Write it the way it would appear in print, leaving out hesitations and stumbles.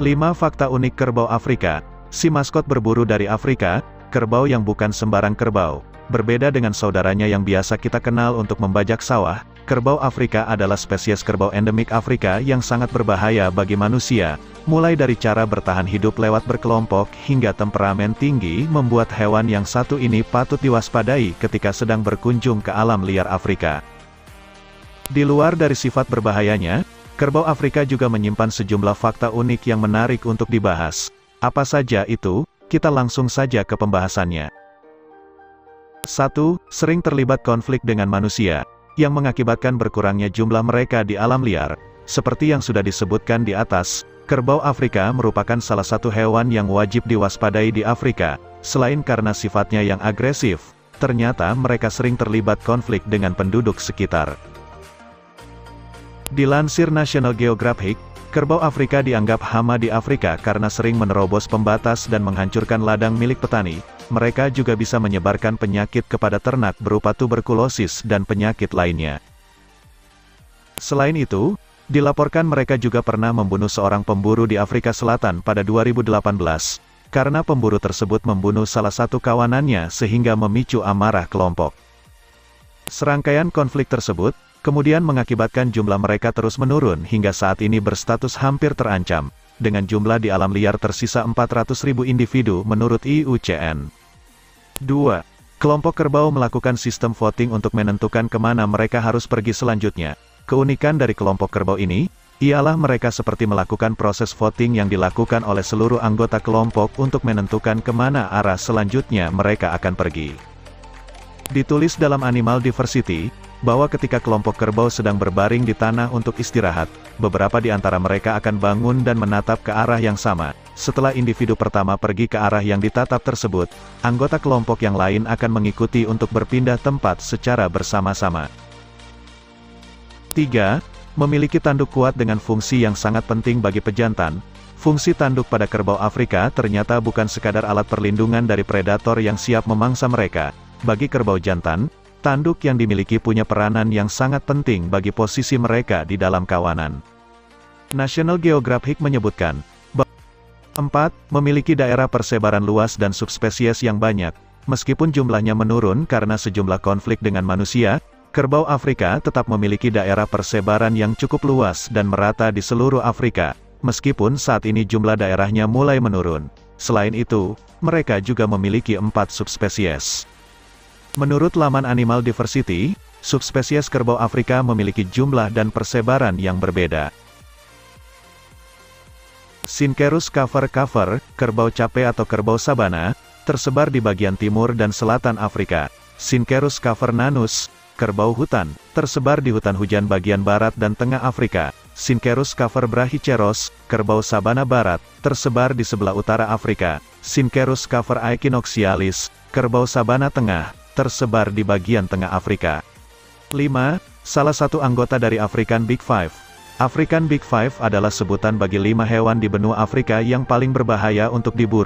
5 fakta unik kerbau Afrika. Si maskot berburu dari Afrika, kerbau yang bukan sembarang kerbau. Berbeda dengan saudaranya yang biasa kita kenal untuk membajak sawah, kerbau Afrika adalah spesies kerbau endemik Afrika yang sangat berbahaya bagi manusia. Mulai dari cara bertahan hidup lewat berkelompok hingga temperamen tinggi membuat hewan yang satu ini patut diwaspadai ketika sedang berkunjung ke alam liar Afrika. Di luar dari sifat berbahayanya, kerbau Afrika juga menyimpan sejumlah fakta unik yang menarik untuk dibahas. Apa saja itu? Kita langsung saja ke pembahasannya. 1. Sering terlibat konflik dengan manusia, yang mengakibatkan berkurangnya jumlah mereka di alam liar. Seperti yang sudah disebutkan di atas, kerbau Afrika merupakan salah satu hewan yang wajib diwaspadai di Afrika. Selain karena sifatnya yang agresif, ternyata mereka sering terlibat konflik dengan penduduk sekitar. Dilansir National Geographic, kerbau Afrika dianggap hama di Afrika karena sering menerobos pembatas dan menghancurkan ladang milik petani. Mereka juga bisa menyebarkan penyakit kepada ternak berupa tuberkulosis dan penyakit lainnya. Selain itu, dilaporkan mereka juga pernah membunuh seorang pemburu di Afrika Selatan pada 2018, karena pemburu tersebut membunuh salah satu kawanannya sehingga memicu amarah kelompok. Serangkaian konflik tersebut kemudian mengakibatkan jumlah mereka terus menurun hingga saat ini berstatus hampir terancam, dengan jumlah di alam liar tersisa 400.000 individu menurut IUCN. 2. Kelompok kerbau melakukan sistem voting untuk menentukan kemana mereka harus pergi selanjutnya. Keunikan dari kelompok kerbau ini, ialah mereka seperti melakukan proses voting yang dilakukan oleh seluruh anggota kelompok untuk menentukan kemana arah selanjutnya mereka akan pergi. Ditulis dalam Animal Diversity, bahwa ketika kelompok kerbau sedang berbaring di tanah untuk istirahat, beberapa di antara mereka akan bangun dan menatap ke arah yang sama. Setelah individu pertama pergi ke arah yang ditatap tersebut, anggota kelompok yang lain akan mengikuti untuk berpindah tempat secara bersama-sama. 3. Memiliki tanduk kuat dengan fungsi yang sangat penting bagi pejantan. Fungsi tanduk pada kerbau Afrika ternyata bukan sekadar alat perlindungan dari predator yang siap memangsa mereka. Bagi kerbau jantan, tanduk yang dimiliki punya peranan yang sangat penting bagi posisi mereka di dalam kawanan. National Geographic menyebutkan, 4. Memiliki daerah persebaran luas dan subspesies yang banyak. Meskipun jumlahnya menurun karena sejumlah konflik dengan manusia, kerbau Afrika tetap memiliki daerah persebaran yang cukup luas dan merata di seluruh Afrika, meskipun saat ini jumlah daerahnya mulai menurun. Selain itu, mereka juga memiliki 4 subspesies. Menurut laman Animal Diversity, subspesies kerbau Afrika memiliki jumlah dan persebaran yang berbeda. Syncerus caver, kerbau cape atau kerbau sabana, tersebar di bagian timur dan selatan Afrika. Syncerus cavernanus, kerbau hutan, tersebar di hutan hujan bagian barat dan tengah Afrika. Syncerus caver brachyceros, kerbau sabana barat, tersebar di sebelah utara Afrika. Syncerus caver aequinoxialis, kerbau sabana tengah, tersebar di bagian tengah Afrika. 5. Salah satu anggota dari African Big Five. African Big Five adalah sebutan bagi 5 hewan di benua Afrika yang paling berbahaya untuk diburu.